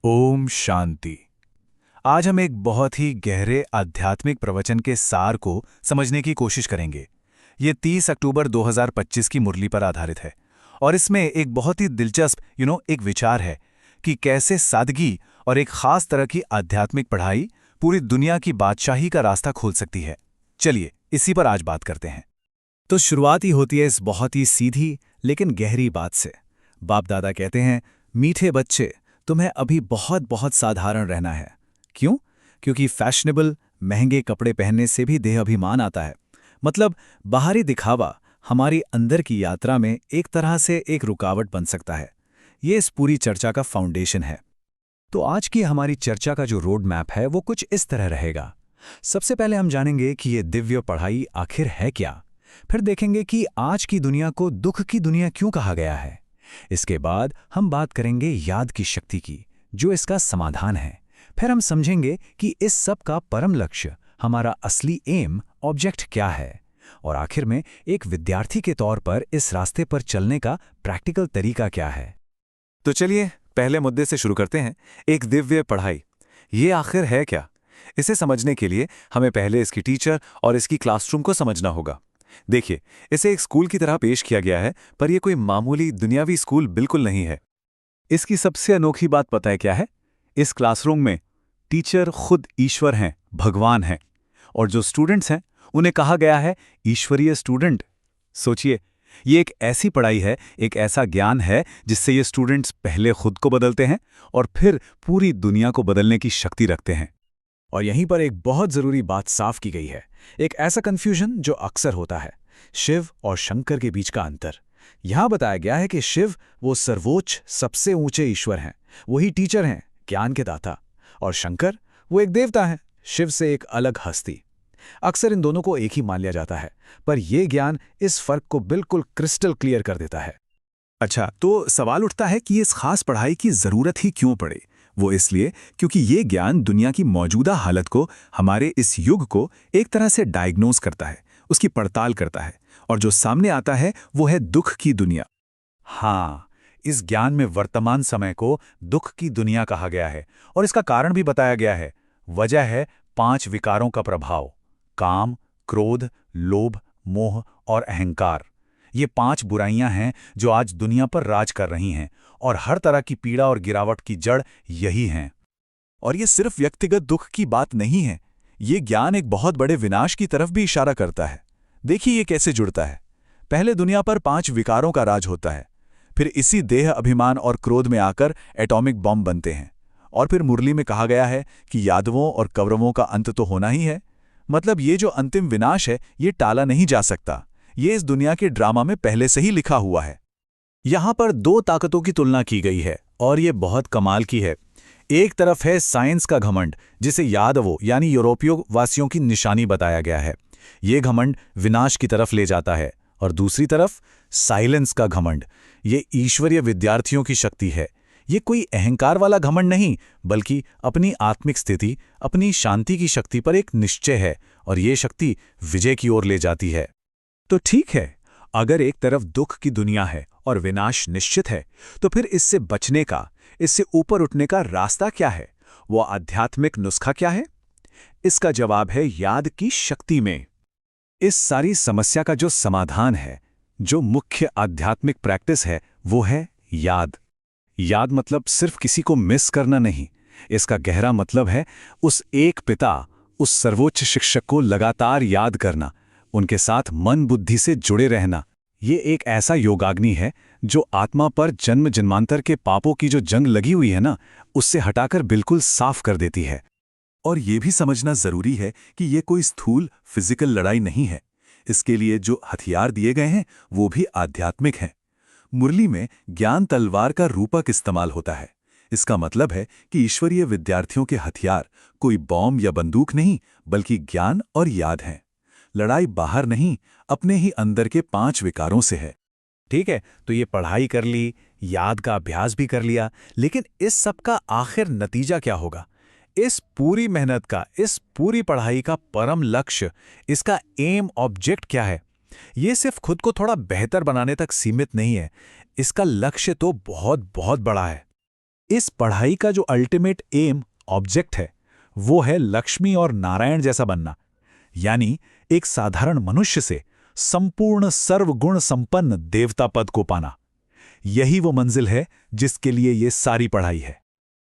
ओम शांति। आज हम एक बहुत ही गहरे आध्यात्मिक प्रवचन के सार को समझने की कोशिश करेंगे। ये 30 अक्टूबर 2025 की मुरली पर आधारित है और इसमें एक बहुत ही दिलचस्प एक विचार है कि कैसे सादगी और एक खास तरह की आध्यात्मिक पढ़ाई पूरी दुनिया की बादशाही का रास्ता खोल सकती है। चलिए इसी पर आज बात करते हैं। तो शुरुआत ही होती है इस बहुत ही सीधी लेकिन गहरी बात से। बाप दादा कहते हैं, मीठे बच्चे, तुम्हें अभी बहुत बहुत साधारण रहना है। क्यों? क्योंकि फैशनेबल महंगे कपड़े पहनने से भी देह अभिमान आता है। मतलब बाहरी दिखावा हमारी अंदर की यात्रा में एक तरह से एक रुकावट बन सकता है। ये इस पूरी चर्चा का फाउंडेशन है। तो आज की हमारी चर्चा का जो रोड मैप है वो कुछ इस तरह रहेगा। सबसे पहले हम जानेंगे कि ये दिव्य पढ़ाई आखिर है क्या। फिर देखेंगे कि आज की दुनिया को दुख की दुनिया क्यों कहा गया है। इसके बाद हम बात करेंगे याद की शक्ति की, जो इसका समाधान है। फिर हम समझेंगे कि इस सब का परम लक्ष्य, हमारा असली एम, ऑब्जेक्ट क्या है। और आखिर में एक विद्यार्थी के तौर पर इस रास्ते पर चलने का प्रैक्टिकल तरीका क्या है। तो चलिए पहले मुद्दे से शुरू करते हैं। एक दिव्य पढ़ाई, ये आखिर है क्या? इसे समझने के लिए हमें पहले इसकी टीचर और इसकी क्लासरूम को समझना होगा। देखिए, इसे एक स्कूल की तरह पेश किया गया है, पर यह कोई मामूली दुनियावी स्कूल बिल्कुल नहीं है। इसकी सबसे अनोखी बात पता है क्या है? इस क्लासरूम में टीचर खुद ईश्वर हैं, भगवान हैं, और जो स्टूडेंट्स हैं उन्हें कहा गया है ईश्वरीय स्टूडेंट। सोचिए, ये एक ऐसी पढ़ाई है, एक ऐसा ज्ञान है जिससे ये स्टूडेंट्स पहले खुद को बदलते हैं और फिर पूरी दुनिया को बदलने की शक्ति रखते हैं। और यहीं पर एक बहुत जरूरी बात साफ की गई है, एक ऐसा कंफ्यूजन जो अक्सर होता है, शिव और शंकर के बीच का अंतर। यहां बताया गया है कि शिव वो सर्वोच्च सबसे ऊंचे ईश्वर हैं, वही टीचर हैं, ज्ञान के दाता, और शंकर वो एक देवता हैं, शिव से एक अलग हस्ती। अक्सर इन दोनों को एक ही मान लिया जाता है, पर यह ज्ञान इस फर्क को बिल्कुल क्रिस्टल क्लियर कर देता है। अच्छा, तो सवाल उठता है कि इस खास पढ़ाई की जरूरत ही क्यों पड़े। वो इसलिए क्योंकि ये ज्ञान दुनिया की मौजूदा हालत को, हमारे इस युग को एक तरह से डायग्नोज करता है, उसकी पड़ताल करता है, और जो सामने आता है वो है दुख की दुनिया। हाँ, इस ज्ञान में वर्तमान समय को दुख की दुनिया कहा गया है, और इसका कारण भी बताया गया है। वजह है 5 विकारों का प्रभाव: काम, क्रोध, लोभ, मोह और अहंकार। ये 5 बुराइयां हैं जो आज दुनिया पर राज कर रही हैं, और हर तरह की पीड़ा और गिरावट की जड़ यही हैं। और ये सिर्फ व्यक्तिगत दुख की बात नहीं है, ये ज्ञान एक बहुत बड़े विनाश की तरफ भी इशारा करता है। देखिए ये कैसे जुड़ता है। पहले दुनिया पर 5 विकारों का राज होता है, फिर इसी देह, अभिमान और क्रोध में आकर एटॉमिक बॉम्ब बनते हैं, और फिर मुरली में कहा गया है कि यादवों और कौरवों का अंत तो होना ही है। मतलब ये जो अंतिम विनाश है, ये टाला नहीं जा सकता। ये इस दुनिया के ड्रामा में पहले से ही लिखा हुआ है। यहां पर 2 ताकतों की तुलना की गई है, और ये बहुत कमाल की है। एक तरफ है साइंस का घमंड, जिसे यादवों यानी यूरोपीय वासियों की निशानी बताया गया है। ये घमंड विनाश की तरफ ले जाता है। और दूसरी तरफ साइलेंस का घमंड, ये ईश्वरीय विद्यार्थियों की शक्ति है। ये कोई अहंकार वाला घमंड नहीं, बल्कि अपनी आत्मिक स्थिति, अपनी शांति की शक्ति पर एक निश्चय है, और ये शक्ति विजय की ओर ले जाती है। तो ठीक है, अगर एक तरफ दुख की दुनिया है और विनाश निश्चित है, तो फिर इससे बचने का, इससे ऊपर उठने का रास्ता क्या है? वो आध्यात्मिक नुस्खा क्या है? इसका जवाब है याद की शक्ति में। इस सारी समस्या का जो समाधान है, जो मुख्य आध्यात्मिक प्रैक्टिस है, वो है याद। याद मतलब सिर्फ किसी को मिस करना नहीं। इसका गहरा मतलब है उस एक पिता, उस सर्वोच्च शिक्षक को लगातार याद करना, उनके साथ मन बुद्धि से जुड़े रहना। ये एक ऐसा योगाग्नि है जो आत्मा पर जन्म जन्मांतर के पापों की जो जंग लगी हुई है ना, उससे हटाकर बिल्कुल साफ कर देती है। और ये भी समझना जरूरी है कि ये कोई स्थूल फिजिकल लड़ाई नहीं है। इसके लिए जो हथियार दिए गए हैं वो भी आध्यात्मिक हैं। मुरली में ज्ञान तलवार का रूपक इस्तेमाल होता है। इसका मतलब है कि ईश्वरीय विद्यार्थियों के हथियार कोई बॉम्ब या बंदूक नहीं, बल्कि ज्ञान और याद हैं। लड़ाई बाहर नहीं, अपने ही अंदर के 5 विकारों से है। ठीक है, तो ये पढ़ाई कर ली, याद का अभ्यास भी कर लिया, लेकिन इस सब का आखिर नतीजा क्या होगा? इस पूरी मेहनत का, इस पूरी पढ़ाई का परम लक्ष्य, इसका एम, ऑब्जेक्ट क्या है? ये सिर्फ खुद को थोड़ा बेहतर बनाने तक सीमित नहीं है। इसका लक्ष्य तो बहुत बहुत बड़ा है। इस पढ़ाई का जो अल्टीमेट एम, ऑब्जेक्ट है, वो है लक्ष्मी और नारायण जैसा बनना। यानी एक साधारण मनुष्य से संपूर्ण सर्वगुण संपन्न देवता पद को पाना। यही वो मंजिल है जिसके लिए ये सारी पढ़ाई है।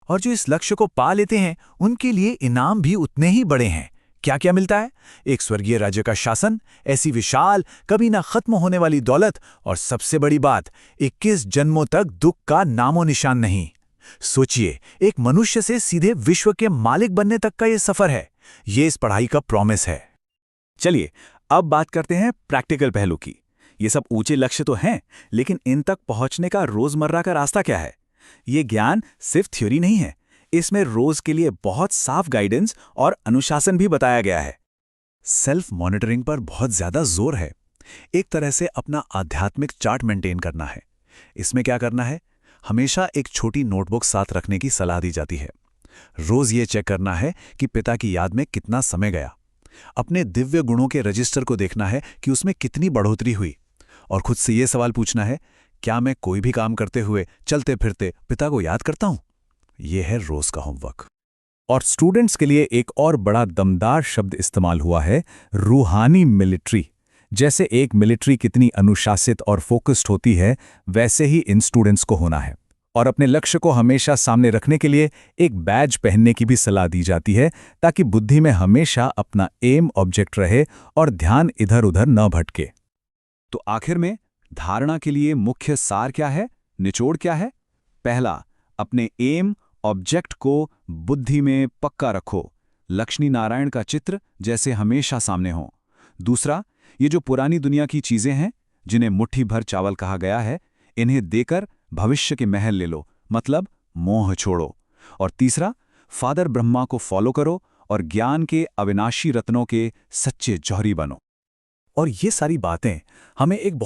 और जो इस लक्ष्य को पा लेते हैं उनके लिए इनाम भी उतने ही बड़े हैं। क्या क्या मिलता है? एक स्वर्गीय राज्य का शासन, ऐसी विशाल कभी ना खत्म होने वाली दौलत, और सबसे बड़ी बात, 21 जन्मों तक दुख का नामो निशान नहीं। सोचिए, एक मनुष्य से सीधे विश्व के मालिक बनने तक का ये सफर है। ये इस पढ़ाई का प्रॉमिस है। चलिए अब बात करते हैं प्रैक्टिकल पहलू की। ये सब ऊंचे लक्ष्य तो हैं, लेकिन इन तक पहुंचने का रोजमर्रा का रास्ता क्या है? ये ज्ञान सिर्फ थ्योरी नहीं है, इसमें रोज के लिए बहुत साफ गाइडेंस और अनुशासन भी बताया गया है। सेल्फ मॉनिटरिंग पर बहुत ज्यादा जोर है। एक तरह से अपना आध्यात्मिक चार्ट मेंटेन करना है। इसमें क्या करना है? हमेशा एक छोटी नोटबुक साथ रखने की सलाह दी जाती है। रोज ये चेक करना है कि पिता की याद में कितना समय गया। अपने दिव्य गुणों के रजिस्टर को देखना है कि उसमें कितनी बढ़ोतरी हुई। और खुद से ये सवाल पूछना है, क्या मैं कोई भी काम करते हुए, चलते फिरते पिता को याद करता हूं? यह है रोज का होमवर्क। और स्टूडेंट्स के लिए एक और बड़ा दमदार शब्द इस्तेमाल हुआ है, रूहानी मिलिट्री। जैसे एक मिलिट्री कितनी अनुशासित और फोकस्ड होती है, वैसे ही इन स्टूडेंट्स को होना है। और अपने लक्ष्य को हमेशा सामने रखने के लिए एक बैज पहनने की भी सलाह दी जाती है, ताकि बुद्धि में हमेशा अपना एम ऑब्जेक्ट रहे और ध्यान इधर उधर न भटके। तो आखिर में धारणा के लिए मुख्य सार क्या है, निचोड़ क्या है? पहला, अपने एम ऑब्जेक्ट को बुद्धि में पक्का रखो। लक्ष्मी नारायण का चित्र जैसे हमेशा सामने हो। दूसरा, ये जो पुरानी दुनिया की चीजें हैं, जिन्हें मुट्ठी भर चावल कहा गया है, इन्हें देकर भविष्य के महल ले लो, मतलब मोह छोड़ो। और तीसरा, फादर ब्रह्मा को फॉलो करो और ज्ञान के अविनाशी रत्नों के सच्चे जौहरी बनो। और ये सारी बातें हमें एक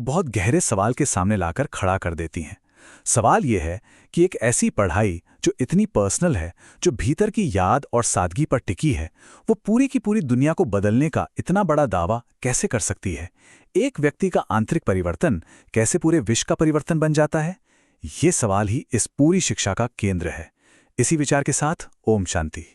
बहुत गहरे सवाल के सामने लाकर खड़ा कर देती हैं। सवाल ये है कि एक ऐसी पढ़ाई जो इतनी पर्सनल है, जो भीतर की याद और सादगी पर टिकी है, वो पूरी की पूरी दुनिया को बदलने का इतना बड़ा दावा कैसे कर सकती है? एक व्यक्ति का आंतरिक परिवर्तन कैसे पूरे विश्व का परिवर्तन बन जाता है? ये सवाल ही इस पूरी शिक्षा का केंद्र है। इसी विचार के साथ ओम शांति।